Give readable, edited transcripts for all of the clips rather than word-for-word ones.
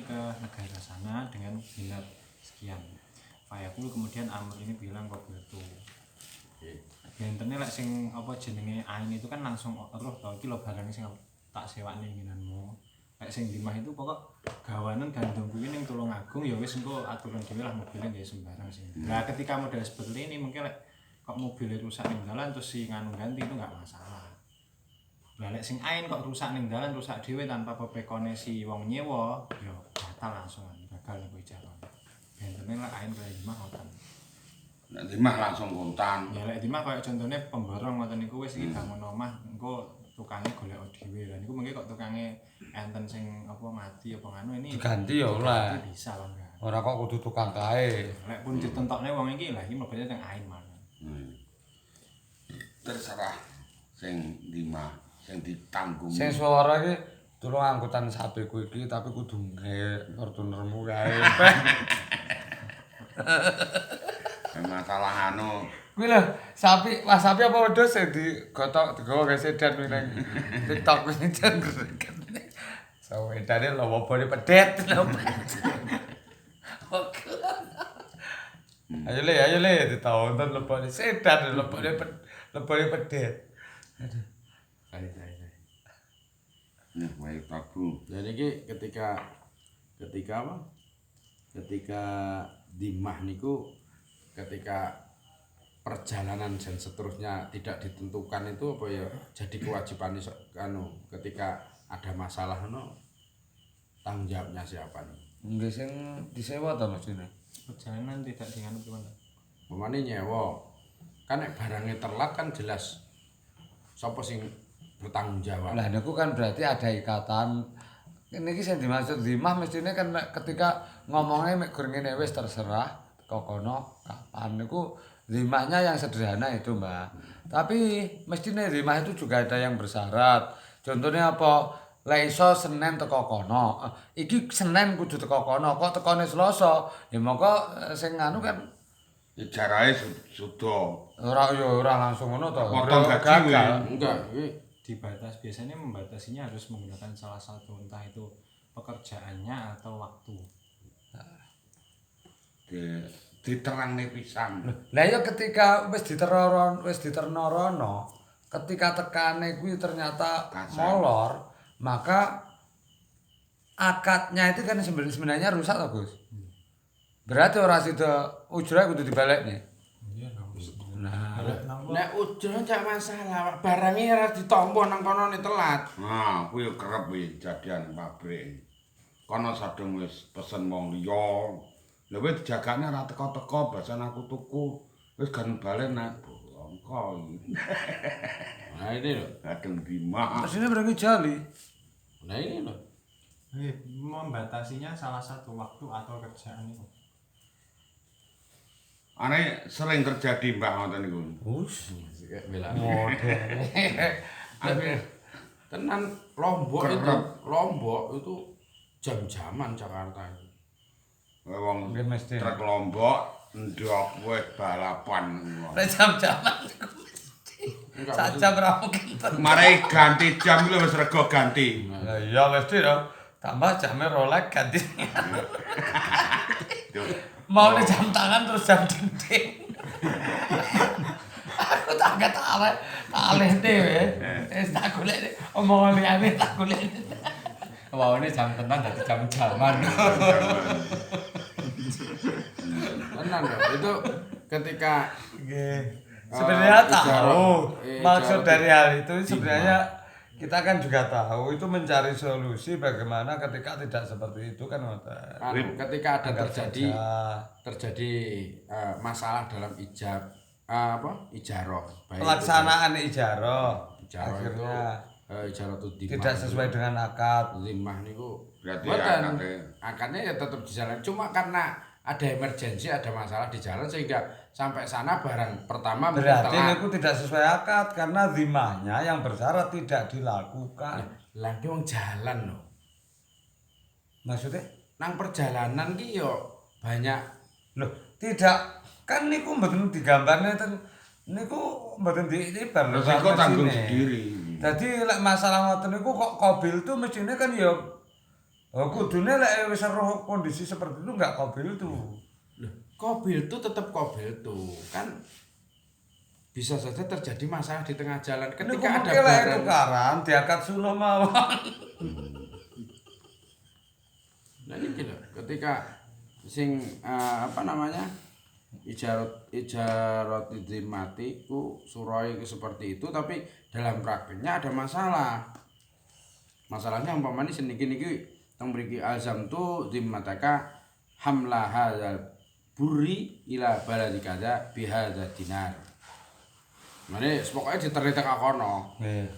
ke negara sana dengan dinar sekian. Fayaqul kemudian Amr ini bilang qabiltu. Bentene lek sing apa jenenge Ain itu kan langsung roh to iki lho barang sing tak sewakne nginanmu. Lek sing Dimah itu pokok gawanan gandum kuwi ning Tulungagung ya wis engko aturan dhewe lah mobilnya nggih sembarang sih. Nah, ketika model seperti ini mungkin lek kok mobilnya rusak ning dalan terus si nganu ganti itu enggak masalah. Lah lek sing Ain kok rusak ning dalan rusak dhewe tanpa pepekone si wong nyewa, ya batal langsung gagal kuwi jalan. Bentene lek Ain kaya Dimah ngoten. Nek Dimah langsung kontan. Ya lek Dimah kaya contone pemborong ngoten niku wis iki bangun omah engko tukange golek dhewe. Lah niku mengke kok tukange enten sing apa mati apa nganu ini diganti ya oleh. Bisa lah enggak. Ora kok kudu tukang kae. Lek pun ditentokne wong iki lah iki mlebune teng Ain malah. Terserah sing Dimah sing ditanggung. Sing suara iki tulung angkutan sapiku iki tapi kudu nggae Fortunermu kae. Masalah anu Kuwi lho, sapi apa wedhus sing digotok digawa ke sedan kuwi nang TikTok kuwi jan. So wedane lho bobone pedet lho. Ayo le ditonton lebone sedan lebone pedet. Aduh. Saya. nih wae Prabu. Jadi iki ketika apa? Ketika Dimah niku ketika perjalanan dan seterusnya tidak ditentukan itu apa ya jadi kewajiban anu ketika ada masalah tanggung jawabnya siapa nih? Nggih sing disewa ta mesine. Perjalanan tidak dianut gimana? Pemane nyewa. Kan nek barangnya telat kan jelas sapa sing bertanggung jawab. Lah niku kan berarti ada ikatan. Niki sing dimaksud Dimah mestine kan ketika ngomongnya mek gur ngene wis terserah kok kono kapan niku Dimahnya yang sederhana itu, Mbak. Tapi mestine Dimah itu juga ada yang bersyarat. Contohnya apa? Lek iso Senin teko kono. Iki Senin kudu teko kono, kok tekone Selasa. Ya mongko sing anu kan Ijarahe sudah. ora langsung ngono to. Potong gaji Enggak, Dibatas biasanya membatasinya harus menggunakan salah satu entah itu pekerjaannya atau waktu. Diterangne pisan. Lah ya ketika wis diternono, ketika tekane kuwi ternyata molor, maka akadnya itu kan sebenarnya rusak to, Gus. Berarti ora sida ujrah kudu dibalekne. Iya, Nah, nek ujrah cak masalah, barangnya ora ditampa nang kono telat. Nah, kuwi kerep kuwi jadian pabrik. Kono sadung wis pesen wong liya. Lha wis dijagane ora teko-teko basan aku tuku. Wis gan balen nek bongko. Nah ini lho. Kadang Dimah. asline berarti jali. Nah ini lho. Membatasinya salah satu waktu atau kerjaan itu. Ane sering terjadi Mbak ngoten niku. Wus, Bela. model. Tenan Lombok itu jam-jaman Jakarta itu. Wong Nggih mesti. truk Lombok ndok wis balapan. Nek jam-jaman iku mesti. Sak jam ra mungkin. Mare ganti jam lho wis rego ganti. Lah iya mesti to. Tambah jamnya Rolex ganti. Mau jam tangan terus jam dinding. Aku tak alih dhewe. Wis tak golek omongan liyane tak golek. Waune jam tenan dadi jam-jaman. Tenan lho. Itu ketika Sebenarnya tahu ijarah- maksud ijarah dari hal itu sebenarnya kita kan juga tahu itu mencari solusi bagaimana ketika tidak seperti itu kan ketika ada Anggap terjadi saja. masalah dalam ijaroh baik pelaksanaan ijarah ijaroh itu akhirnya ijaroh itu Dimah tidak sesuai dengan akad. Dimah niku Berarti mboten. akadnya. Akadnya ya tetap di jalan cuma karena ada emergensi ada masalah di jalan sehingga sampai sana barang pertama mungkin Berarti telat. itu tidak sesuai akad karena zimahnya yang bersyarat tidak dilakukan. Lah ki wong jalan loh. Maksudnya? Nang perjalanan ki yo banyak Loh, tidak kan niku mboten digambarne ten niku mboten diibar lho. Resiko Pak tanggung mesine. sendiri. Jadi lek masalah ngoten niku kok mobil tuh mestine kan ya Oh, kudune lek wis roh kondisi seperti itu enggak qabil tuh. Loh, qabil tuh tetap qabil tuh. Kan bisa saja terjadi masalah di tengah jalan ketika ada lek barang. tukaran diakad sunnah mawon. Nah ini lho, ketika sing apa namanya ijarat mati ku suroi seperti itu, tapi dalam prakteknya ada masalah. Masalahnya umpamanya seniki teng mriki azam tu dimmataka hamla hadzal burri ila baladi kaza bihadza dinar. Mane pokoknya diterita ka kono. Nggih.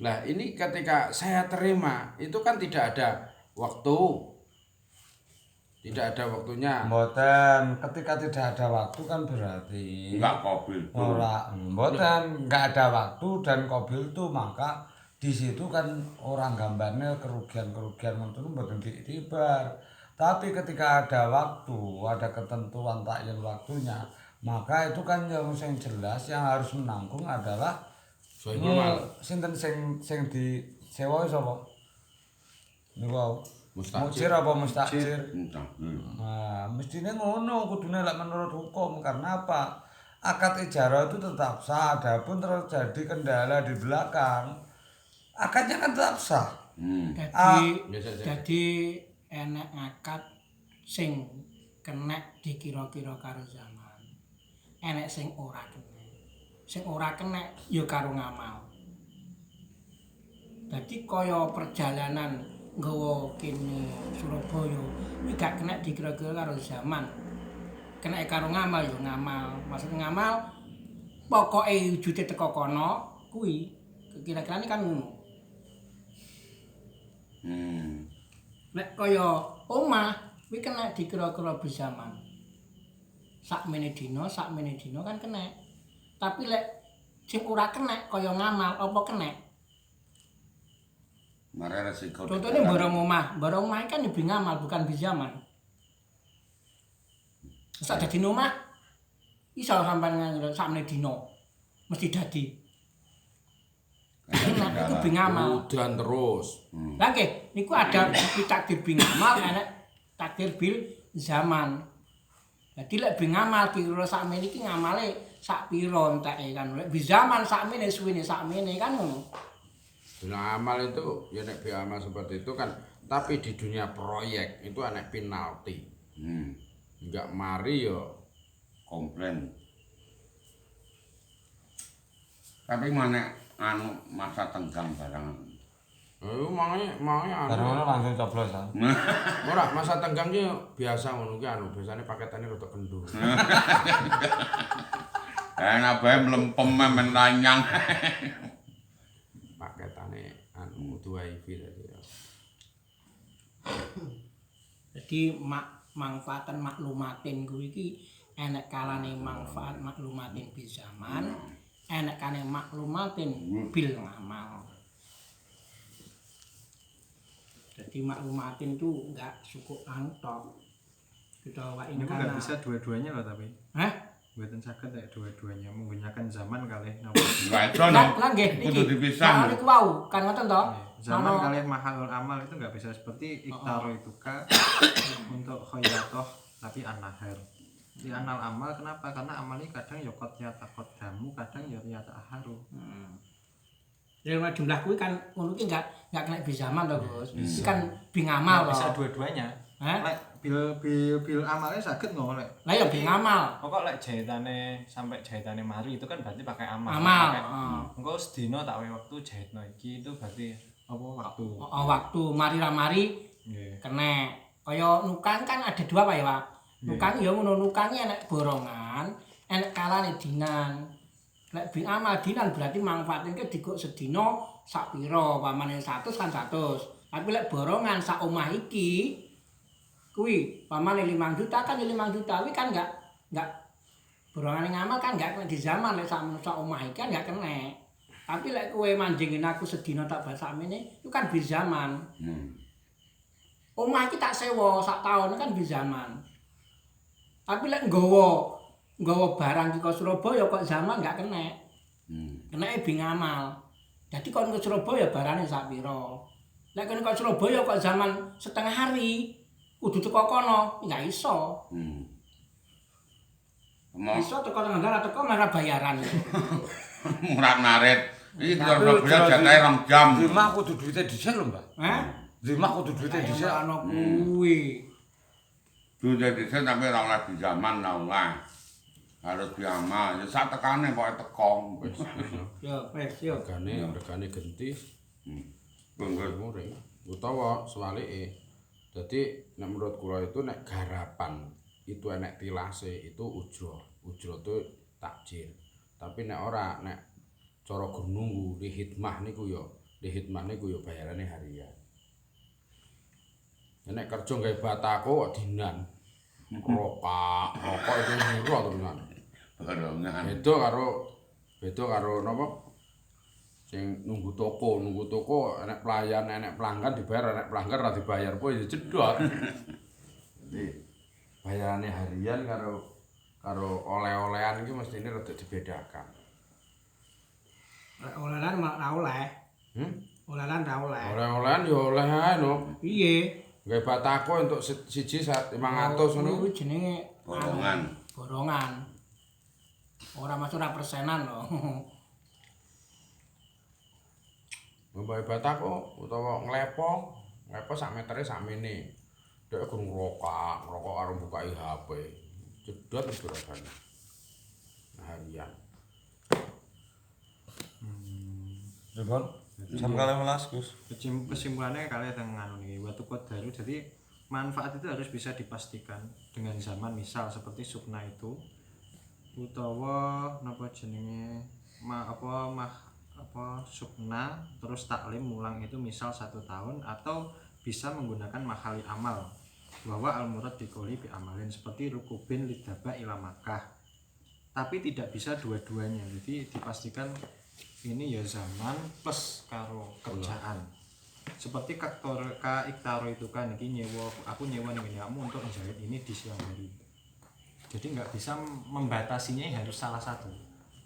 Lah ini ketika saya terima itu kan tidak ada waktu. Tidak ada waktunya. Mboten, ketika tidak ada waktu kan berarti Enggak qabil. ora mboten enggak ada waktu dan qabil tuh maka di situ kan orang gambarnya kerugian-kerugian itu mboten diiktibar. Tapi ketika ada waktu, ada ketentuan takyin waktunya, maka itu kan yang jelas yang harus menanggung adalah Sohibul mal. sinten sing disewa sapa? Niku Mustajir. mujir apa mustajir? Entah. Nah, mestinya ngono kudune lek menurut hukum karena apa? Akad ijarah itu tetap sah, adapun terjadi kendala di belakang. Akadnya kan tetap sah. Dadi enek akad sing kena dikira-kira karo zaman. Enek sing ora kena. Sing ora kena ya karo ngamal. Dadi kaya perjalanan nggawa kene Surabaya iki gak kena dikira-kira karo zaman. Kena karo ngamal ya ngamal. Maksud ngamal pokoke wujute teko kono kuwi kira-kirane kan ngono. Nek kaya omah kuwi kena dikira-kira berzaman. Sakmene dina kan kena. Tapi lek sing ora kena kaya ngamal apa kena? Mare resiko. Contohnya barang omah kan lebih ngamal bukan berzaman. Sak dadi omah iso sampean nganggo sakmene dina mesti dadi. Kena iku lebih ngamal. Udan terus. Lah nggih, niku ada takdir bil ngamal, enek takdir bil zaman. Jadi lek bil ngamal kira sakmene iki ngamale sak pira enteke kan. Lek bil zaman sakmene suwene sakmene kan ngono. Dalam amal itu ya nek amal seperti itu kan, tapi di dunia proyek itu anak penalti. Enggak mari yo Komplain. Tapi mana anu masa tenggang barang. Mangane Barang ngono langsung coblosan. ora masa tenggang ki biasa ngono ki biasane paketane rada kendul. Enak bae mlempem men lanyang. Paketane kudu wifi tadi. Jadi manfaatan maklumatin kuwi iki enek kalane manfaat maklumatin bil zaman, enek kalane maklumatin bil ngamal. Jadi maklumatin itu enggak cukup tok. Kita wae Ini nggak bisa dua-duanya loh tapi. Hah? Buatan sakit ya dua-duanya menggunakan zaman kali napa. Enggak iso no. Lah nggih Kudu dipisah. Nah, niku wau kan ngoten to. Zaman kali mahalul amal itu nggak bisa seperti iktaro itu untuk khairatoh tapi an-nahar. Di anal amal kenapa? Karena amal ini kadang ya qad yatakot damu, kadang ya yataharu. Dari jumlah kuwi kan ngono ki enggak kena bil zaman to, Gus. Iki kan bil ngamal Bisa to. dua-duanya. Hah? Lek bil amalnya sakit nggak lek. Lah ya bil ngamal. Pokok lek jahitane sampai jahitane mari itu kan berarti pakai amal. Amal. Engko sedina tak waktu jahitno iki itu berarti apa waktu. Waktu mari ra mari Nggih. kena. Kaya nukang kan ada dua Pak ya, Pak. Nukang ya ngono nukange enek borongan, enek kalane dinan. Lek bil amal dinan berarti manfaatnya digok sedina sak pira, pamane 100 kan 100. Tapi lek borongan sak omah iki kuwi pamane 5 juta kan ya 5 juta kuwi kan enggak borongan ngamal kan enggak kena di zaman lek sak omah iki kan enggak kena. Tapi lek kowe manjingin aku sedina tak bal sakmene itu kan bil zaman. Omah iki tak sewa sak taun kan bil zaman. Tapi lek nggawa barang iki ke Surabaya kok zaman enggak kena. Kenake bil ngamal. Jadi kon ke Surabaya barane sak pira. Lek kene kok Surabaya kok zaman setengah hari kudu teko kono, ya iso. Mau Iso teko tengah teko malah bayaran. murah narit. Iki Tapi kalau Surabaya jatahe 2 jam. Zimah kudu duite dhisik lho, Mbak. Hah? Zimah kudu duite dhisik. Ana kuwi. Duwe dhisik tapi ora oleh di zaman ora oleh. Harus diamal. Ya sak tekane pokoke teko. Wis Yo, wis yo. regane genti Bengkel muring utawa sewalike. Dadi nek menurut kula itu nek garapan itu enek tilase itu ujrah. Ujrah itu takjil. Tapi nek ora nek cara gunungku di hikmah niku ya bayarane harian. Nek kerja gawe batako kok dinan. Rokok itu murah tenan. barongan. Beda karo napa? Sing nunggu toko enek pelayan, enek pelanggan dibayar, enek pelanggan ora dibayar, po ya jedot. Jadi bayarane harian karo oleh-olehan iki mestine rada dibedakan. Lek olehan mak ra oleh. Olehan ra oleh. Oleh-olehan ya oleh ae no. Piye? Gawe batako entuk siji 500 ngono. Kuwi jenenge Borongan. borongan. Ora masuk ora persenan lho. Gawe batako utawa nglepo sak metere sakmene. Dek gurung rokok karo bukai HP. Jedot wis regane. Harian. Jebon. Jam 12, Gus. Kesimpulannya kalian yang nganu nih Watu Qadaru, jadi manfaat itu harus bisa dipastikan dengan zaman, misal seperti Sukna itu utawa napa jenenge Sukna terus taklim mulang itu misal 1 tahun, atau bisa menggunakan mahali amal bahwa al-murad dikoli bi amalin seperti rukubin lidaba ila Makkah, tapi tidak bisa dua-duanya. Jadi dipastikan ini ya zaman plus karo kerjaan. Seperti Iktaro itu kan iki aku nyewa nih kamu untuk menjahit ini di siang hari. Jadi nggak bisa membatasinya harus salah satu.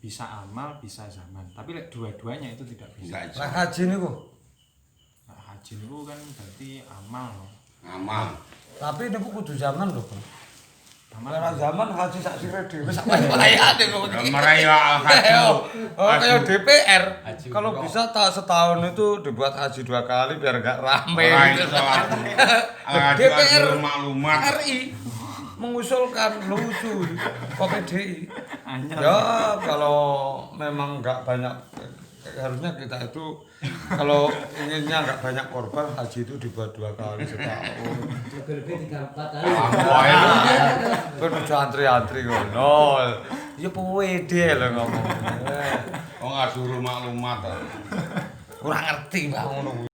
Bisa amal, bisa zaman. Tapi dua-duanya itu tidak bisa. Lah haji niku. Nah, haji itu kan berarti amal. Amal. Tapi niku kudu zaman lho, Bang. Amal Ora zaman haji sak sire dhewe sak melayane kok. Meraya haji. Oh, kayak DPR. Kalau bisa setahun itu dibuat haji 2 kali biar enggak rame. DPR maklumat. RI mengusulkan lucu kok PDI. Anyar. Ya kalau memang enggak banyak, harusnya kita itu kalau inginnya enggak banyak korban, haji itu dibuat 2 kali setahun. Lebih 3-4 kali. Kudu antri-antri ngono. Ya pede lho ngomong. Oh nggak suruh maklumat. Kurang ngerti Mbak ngono.